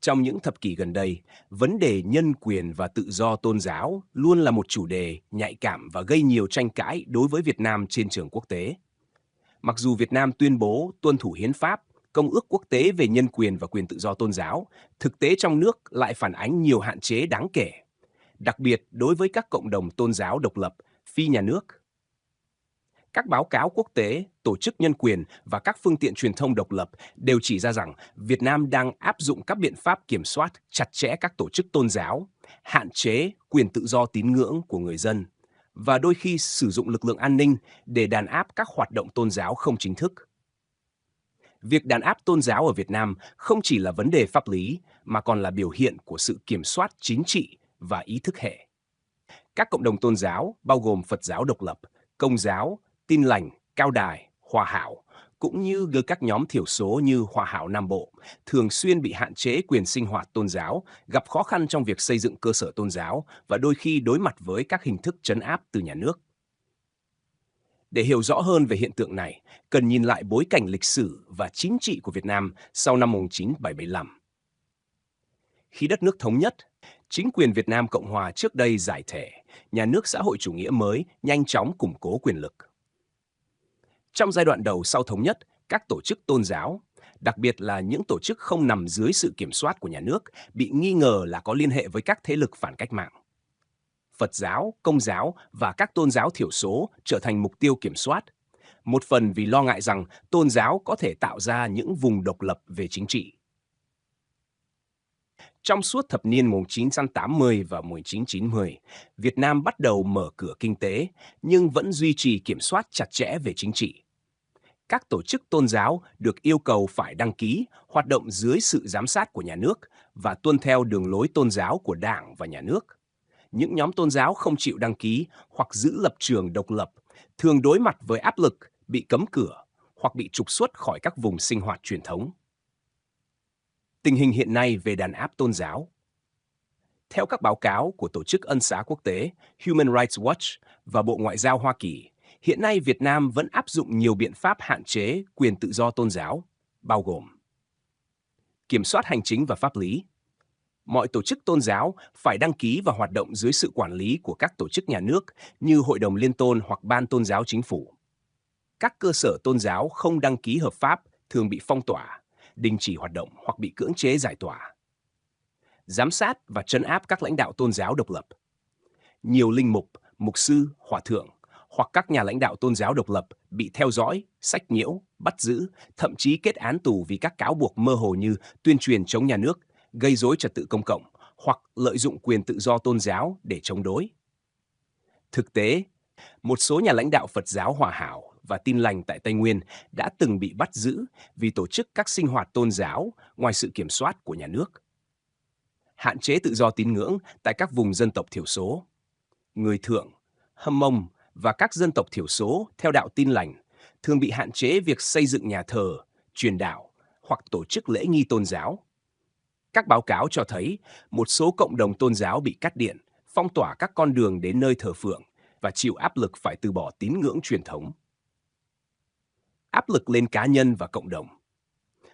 Trong những thập kỷ gần đây, vấn đề nhân quyền và tự do tôn giáo luôn là một chủ đề nhạy cảm và gây nhiều tranh cãi đối với Việt Nam trên trường quốc tế. Mặc dù Việt Nam tuyên bố tuân thủ hiến pháp, Công ước quốc tế về nhân quyền và quyền tự do tôn giáo, thực tế trong nước lại phản ánh nhiều hạn chế đáng kể, đặc biệt đối với các cộng đồng tôn giáo độc lập, phi nhà nước. Các báo cáo quốc tế, tổ chức nhân quyền và các phương tiện truyền thông độc lập đều chỉ ra rằng Việt Nam đang áp dụng các biện pháp kiểm soát chặt chẽ các tổ chức tôn giáo, hạn chế quyền tự do tín ngưỡng của người dân và đôi khi sử dụng lực lượng an ninh để đàn áp các hoạt động tôn giáo không chính thức. Việc đàn áp tôn giáo ở Việt Nam không chỉ là vấn đề pháp lý mà còn là biểu hiện của sự kiểm soát chính trị và ý thức hệ. Các cộng đồng tôn giáo, bao gồm Phật giáo độc lập, Công giáo, Tin lành, Cao đài, Hòa hảo, cũng như các nhóm thiểu số như Hòa hảo Nam Bộ, thường xuyên bị hạn chế quyền sinh hoạt tôn giáo, gặp khó khăn trong việc xây dựng cơ sở tôn giáo và đôi khi đối mặt với các hình thức trấn áp từ nhà nước. Để hiểu rõ hơn về hiện tượng này, cần nhìn lại bối cảnh lịch sử và chính trị của Việt Nam sau năm 1975. Khi đất nước thống nhất, chính quyền Việt Nam Cộng Hòa trước đây giải thể, nhà nước xã hội chủ nghĩa mới nhanh chóng củng cố quyền lực. Trong giai đoạn đầu sau thống nhất, các tổ chức tôn giáo, đặc biệt là những tổ chức không nằm dưới sự kiểm soát của nhà nước, bị nghi ngờ là có liên hệ với các thế lực phản cách mạng. Phật giáo, Công giáo và các tôn giáo thiểu số trở thành mục tiêu kiểm soát, một phần vì lo ngại rằng tôn giáo có thể tạo ra những vùng độc lập về chính trị. Trong suốt thập niên 1980 và 1990, Việt Nam bắt đầu mở cửa kinh tế nhưng vẫn duy trì kiểm soát chặt chẽ về chính trị. Các tổ chức tôn giáo được yêu cầu phải đăng ký, hoạt động dưới sự giám sát của nhà nước và tuân theo đường lối tôn giáo của Đảng và nhà nước. Những nhóm tôn giáo không chịu đăng ký hoặc giữ lập trường độc lập thường đối mặt với áp lực bị cấm cửa hoặc bị trục xuất khỏi các vùng sinh hoạt truyền thống. Tình hình hiện nay về đàn áp tôn giáo. Theo các báo cáo của Tổ chức Ân xá Quốc tế, Human Rights Watch và Bộ Ngoại giao Hoa Kỳ, hiện nay Việt Nam vẫn áp dụng nhiều biện pháp hạn chế quyền tự do tôn giáo, bao gồm kiểm soát hành chính và pháp lý. Mọi tổ chức tôn giáo phải đăng ký và hoạt động dưới sự quản lý của các tổ chức nhà nước như Hội đồng Liên tôn hoặc Ban Tôn giáo Chính phủ. Các cơ sở tôn giáo không đăng ký hợp pháp thường bị phong tỏa, đình chỉ hoạt động hoặc bị cưỡng chế giải tỏa. Giám sát và trấn áp các lãnh đạo tôn giáo độc lập. Nhiều linh mục, mục sư, hòa thượng hoặc các nhà lãnh đạo tôn giáo độc lập bị theo dõi, sách nhiễu, bắt giữ, thậm chí kết án tù vì các cáo buộc mơ hồ như tuyên truyền chống nhà nước, gây rối trật tự công cộng hoặc lợi dụng quyền tự do tôn giáo để chống đối. Thực tế, một số nhà lãnh đạo Phật giáo Hòa hảo và Tin lành tại Tây Nguyên đã từng bị bắt giữ vì tổ chức các sinh hoạt tôn giáo ngoài sự kiểm soát của nhà nước. Hạn chế tự do tín ngưỡng tại các vùng dân tộc thiểu số. Người Thượng, Hâm Mông và các dân tộc thiểu số theo đạo Tin lành thường bị hạn chế việc xây dựng nhà thờ, truyền đạo hoặc tổ chức lễ nghi tôn giáo. Các báo cáo cho thấy một số cộng đồng tôn giáo bị cắt điện, phong tỏa các con đường đến nơi thờ phượng và chịu áp lực phải từ bỏ tín ngưỡng truyền thống. Áp lực lên cá nhân và cộng đồng.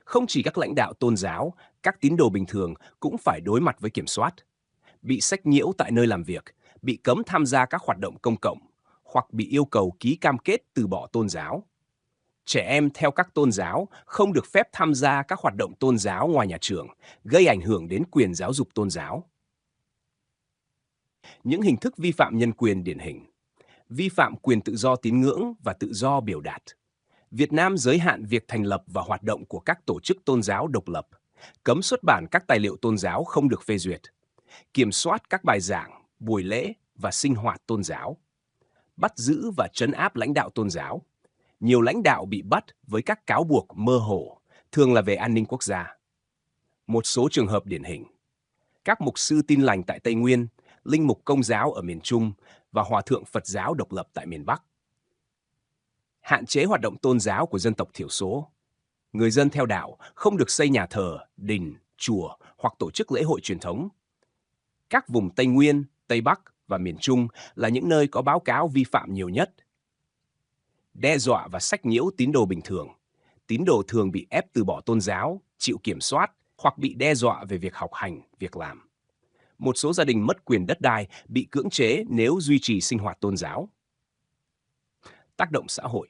Không chỉ các lãnh đạo tôn giáo, các tín đồ bình thường cũng phải đối mặt với kiểm soát. Bị sách nhiễu tại nơi làm việc, bị cấm tham gia các hoạt động công cộng, hoặc bị yêu cầu ký cam kết từ bỏ tôn giáo. Trẻ em theo các tôn giáo không được phép tham gia các hoạt động tôn giáo ngoài nhà trường, gây ảnh hưởng đến quyền giáo dục tôn giáo. Những hình thức vi phạm nhân quyền điển hình. Vi phạm quyền tự do tín ngưỡng và tự do biểu đạt. Việt Nam giới hạn việc thành lập và hoạt động của các tổ chức tôn giáo độc lập, cấm xuất bản các tài liệu tôn giáo không được phê duyệt, kiểm soát các bài giảng, buổi lễ và sinh hoạt tôn giáo, bắt giữ và trấn áp lãnh đạo tôn giáo. Nhiều lãnh đạo bị bắt với các cáo buộc mơ hồ, thường là về an ninh quốc gia. Một số trường hợp điển hình. Các mục sư Tin lành tại Tây Nguyên, linh mục Công giáo ở miền Trung và hòa thượng Phật giáo độc lập tại miền Bắc. Hạn chế hoạt động tôn giáo của dân tộc thiểu số. Người dân theo đạo không được xây nhà thờ, đình, chùa hoặc tổ chức lễ hội truyền thống. Các vùng Tây Nguyên, Tây Bắc và miền Trung là những nơi có báo cáo vi phạm nhiều nhất. Đe dọa và sách nhiễu tín đồ bình thường. Tín đồ thường bị ép từ bỏ tôn giáo, chịu kiểm soát hoặc bị đe dọa về việc học hành, việc làm. Một số gia đình mất quyền đất đai, bị cưỡng chế nếu duy trì sinh hoạt tôn giáo. Tác động xã hội.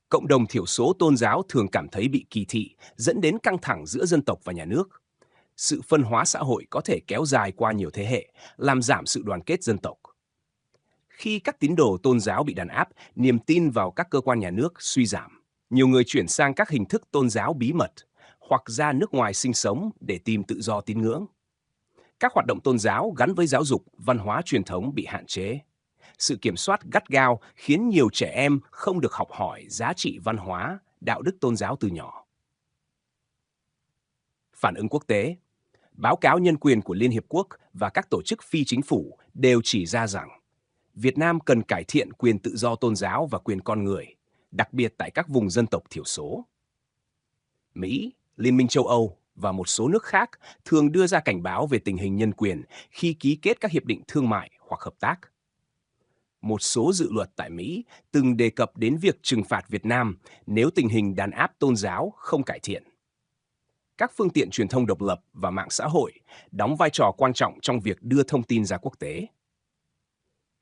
Cộng đồng thiểu số tôn giáo thường cảm thấy bị kỳ thị, dẫn đến căng thẳng giữa dân tộc và nhà nước. Sự phân hóa xã hội có thể kéo dài qua nhiều thế hệ, làm giảm sự đoàn kết dân tộc. Khi các tín đồ tôn giáo bị đàn áp, niềm tin vào các cơ quan nhà nước suy giảm. Nhiều người chuyển sang các hình thức tôn giáo bí mật hoặc ra nước ngoài sinh sống để tìm tự do tín ngưỡng. Các hoạt động tôn giáo gắn với giáo dục, văn hóa truyền thống bị hạn chế. Sự kiểm soát gắt gao khiến nhiều trẻ em không được học hỏi giá trị văn hóa, đạo đức tôn giáo từ nhỏ. Phản ứng quốc tế. Báo cáo nhân quyền của Liên Hiệp Quốc và các tổ chức phi chính phủ đều chỉ ra rằng Việt Nam cần cải thiện quyền tự do tôn giáo và quyền con người, đặc biệt tại các vùng dân tộc thiểu số. Mỹ, Liên minh châu Âu và một số nước khác thường đưa ra cảnh báo về tình hình nhân quyền khi ký kết các hiệp định thương mại hoặc hợp tác. Một số dự luật tại Mỹ từng đề cập đến việc trừng phạt Việt Nam nếu tình hình đàn áp tôn giáo không cải thiện. Các phương tiện truyền thông độc lập và mạng xã hội đóng vai trò quan trọng trong việc đưa thông tin ra quốc tế.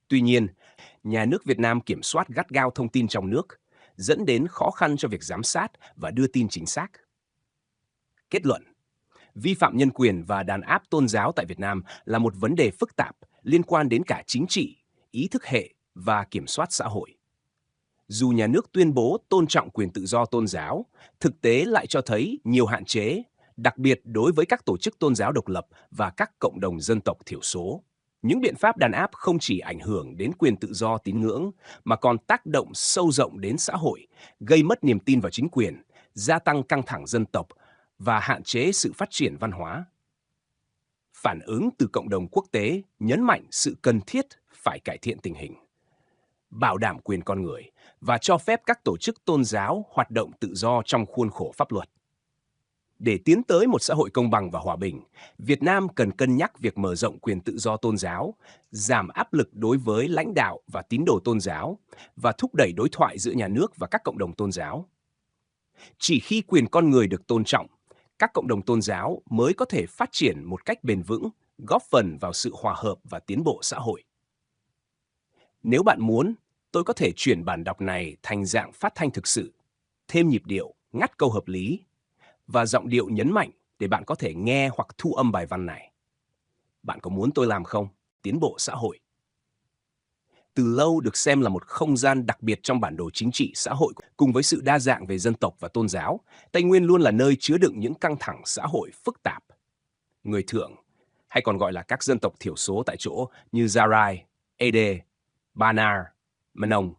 Tuy nhiên, nhà nước Việt Nam kiểm soát gắt gao thông tin trong nước, dẫn đến khó khăn cho việc giám sát và đưa tin chính xác. Kết luận: vi phạm nhân quyền và đàn áp tôn giáo tại Việt Nam là một vấn đề phức tạp liên quan đến cả chính trị, ý thức hệ và kiểm soát xã hội. Dù nhà nước tuyên bố tôn trọng quyền tự do tôn giáo, thực tế lại cho thấy nhiều hạn chế, đặc biệt đối với các tổ chức tôn giáo độc lập và các cộng đồng dân tộc thiểu số. Những biện pháp đàn áp không chỉ ảnh hưởng đến quyền tự do tín ngưỡng, mà còn tác động sâu rộng đến xã hội, gây mất niềm tin vào chính quyền, gia tăng căng thẳng dân tộc và hạn chế sự phát triển văn hóa. Phản ứng từ cộng đồng quốc tế nhấn mạnh sự cần thiết phải cải thiện tình hình, bảo đảm quyền con người và cho phép các tổ chức tôn giáo hoạt động tự do trong khuôn khổ pháp luật. Để tiến tới một xã hội công bằng và hòa bình, Việt Nam cần cân nhắc việc mở rộng quyền tự do tôn giáo, giảm áp lực đối với lãnh đạo và tín đồ tôn giáo và thúc đẩy đối thoại giữa nhà nước và các cộng đồng tôn giáo. Chỉ khi quyền con người được tôn trọng, các cộng đồng tôn giáo mới có thể phát triển một cách bền vững, góp phần vào sự hòa hợp và tiến bộ xã hội. Nếu bạn muốn, tôi có thể chuyển bản đọc này thành dạng phát thanh thực sự, thêm nhịp điệu, ngắt câu hợp lý và giọng điệu nhấn mạnh để bạn có thể nghe hoặc thu âm bài văn này. Bạn có muốn tôi làm không? Tiến bộ xã hội. Từ lâu được xem là một không gian đặc biệt trong bản đồ chính trị xã hội, cùng với sự đa dạng về dân tộc và tôn giáo, Tây Nguyên luôn là nơi chứa đựng những căng thẳng xã hội phức tạp. Người Thượng, hay còn gọi là các dân tộc thiểu số tại chỗ như Gia Rai, Ede, Ba Na, Mân Ông,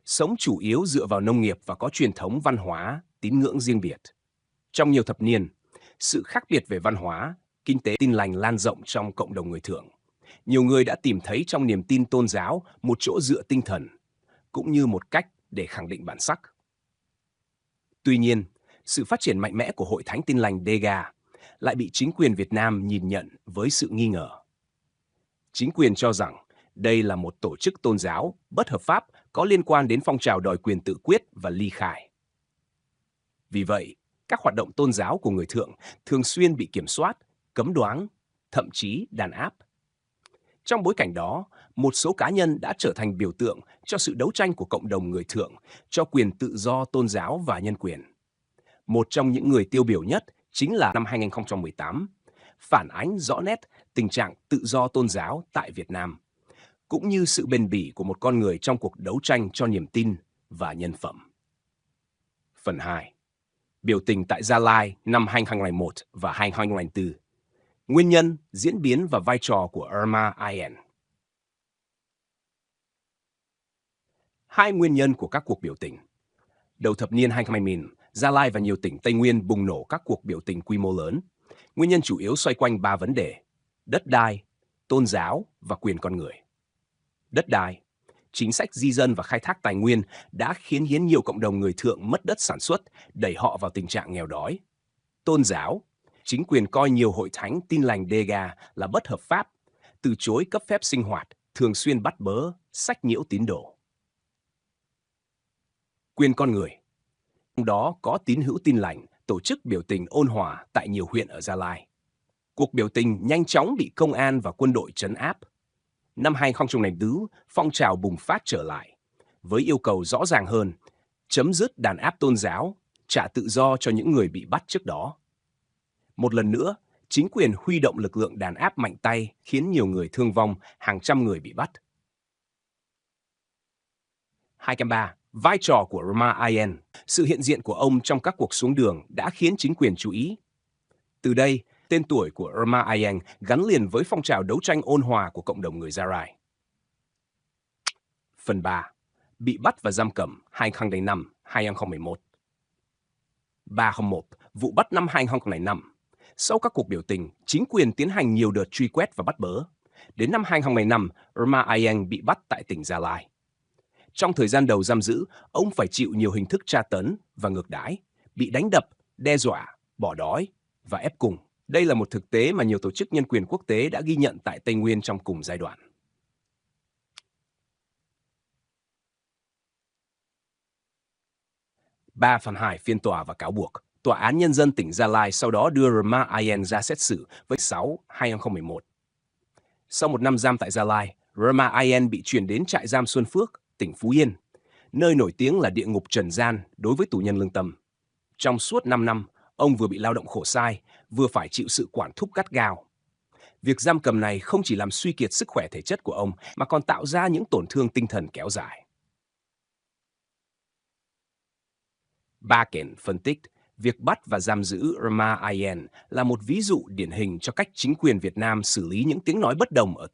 sống chủ yếu dựa vào nông nghiệp và có truyền thống văn hóa, tín ngưỡng riêng biệt. Trong nhiều thập niên, sự khác biệt về văn hóa, kinh tế Tin lành lan rộng trong cộng đồng người Thượng. Nhiều người đã tìm thấy trong niềm tin tôn giáo một chỗ dựa tinh thần, cũng như một cách để khẳng định bản sắc. Tuy nhiên, sự phát triển mạnh mẽ của Hội Thánh Tin lành Dega lại bị chính quyền Việt Nam nhìn nhận với sự nghi ngờ. Chính quyền cho rằng đây là một tổ chức tôn giáo bất hợp pháp có liên quan đến phong trào đòi quyền tự quyết và ly khai. Vì vậy, các hoạt động tôn giáo của người Thượng thường xuyên bị kiểm soát, cấm đoán, thậm chí đàn áp. Trong bối cảnh đó, một số cá nhân đã trở thành biểu tượng cho sự đấu tranh của cộng đồng người Thượng cho quyền tự do tôn giáo và nhân quyền. Một trong những người tiêu biểu nhất chính là năm 2018, phản ánh rõ nét tình trạng tự do tôn giáo tại Việt Nam, cũng như sự bền bỉ của một con người trong cuộc đấu tranh cho niềm tin và nhân phẩm. Phần 2. Biểu tình tại Gia Lai năm 2001 và 2004. Nguyên nhân, diễn biến và vai trò của Irma IN. Hai nguyên nhân của các cuộc biểu tình. Đầu thập niên 2000, Gia Lai và nhiều tỉnh Tây Nguyên bùng nổ các cuộc biểu tình quy mô lớn. Nguyên nhân chủ yếu xoay quanh 3 vấn đề: đất đai, tôn giáo và quyền con người. Đất đai, chính sách di dân và khai thác tài nguyên đã khiến nhiều cộng đồng người Thượng mất đất sản xuất, đẩy họ vào tình trạng nghèo đói. Tôn giáo, chính quyền coi nhiều hội thánh Tin lành Dega là bất hợp pháp, từ chối cấp phép sinh hoạt, thường xuyên bắt bớ, sách nhiễu tín đồ. Quyền con người, trong đó có tín hữu Tin lành, tổ chức biểu tình ôn hòa tại nhiều huyện ở Gia Lai. Cuộc biểu tình nhanh chóng bị công an và quân đội trấn áp. Năm 2004, phong trào bùng phát trở lại, với yêu cầu rõ ràng hơn, chấm dứt đàn áp tôn giáo, trả tự do cho những người bị bắt trước đó. Một lần nữa, chính quyền huy động lực lượng đàn áp mạnh tay khiến nhiều người thương vong, hàng trăm người bị bắt. 203. Vai trò của Roma Ayen. Sự hiện diện của ông trong các cuộc xuống đường đã khiến chính quyền chú ý. Từ đây, tên tuổi của Roma Ayen gắn liền với phong trào đấu tranh ôn hòa của cộng đồng người Gia Rai. Phần 3. Bị bắt và giam cầm 2005-2011. 301. Vụ bắt năm 2005. Sau các cuộc biểu tình, chính quyền tiến hành nhiều đợt truy quét và bắt bớ. Đến năm 2005, Roma Ayen bị bắt tại tỉnh Gia Lai. Trong thời gian đầu giam giữ, ông phải chịu nhiều hình thức tra tấn và ngược đãi, bị đánh đập, đe dọa, bỏ đói và ép cùng. Đây là một thực tế mà nhiều tổ chức nhân quyền quốc tế đã ghi nhận tại Tây Nguyên trong cùng giai đoạn. 3/2 phiên tòa và cáo buộc. Tòa án Nhân dân tỉnh Gia Lai sau đó đưa Roma Ayen ra xét xử với 6/2011. Sau một năm giam tại Gia Lai, Roma Ayen bị chuyển đến trại giam Xuân Phước, tỉnh Phú Yên, nơi nổi tiếng là địa ngục trần gian đối với tù nhân lương tâm. Trong suốt 5 năm, ông vừa bị lao động khổ sai, vừa phải chịu sự quản thúc gắt gao. Việc giam cầm này không chỉ làm suy kiệt sức khỏe thể chất của ông, mà còn tạo ra những tổn thương tinh thần kéo dài. Bakken phân tích, việc bắt và giam giữ Roma Ayen là một ví dụ điển hình cho cách chính quyền Việt Nam xử lý những tiếng nói bất đồng ở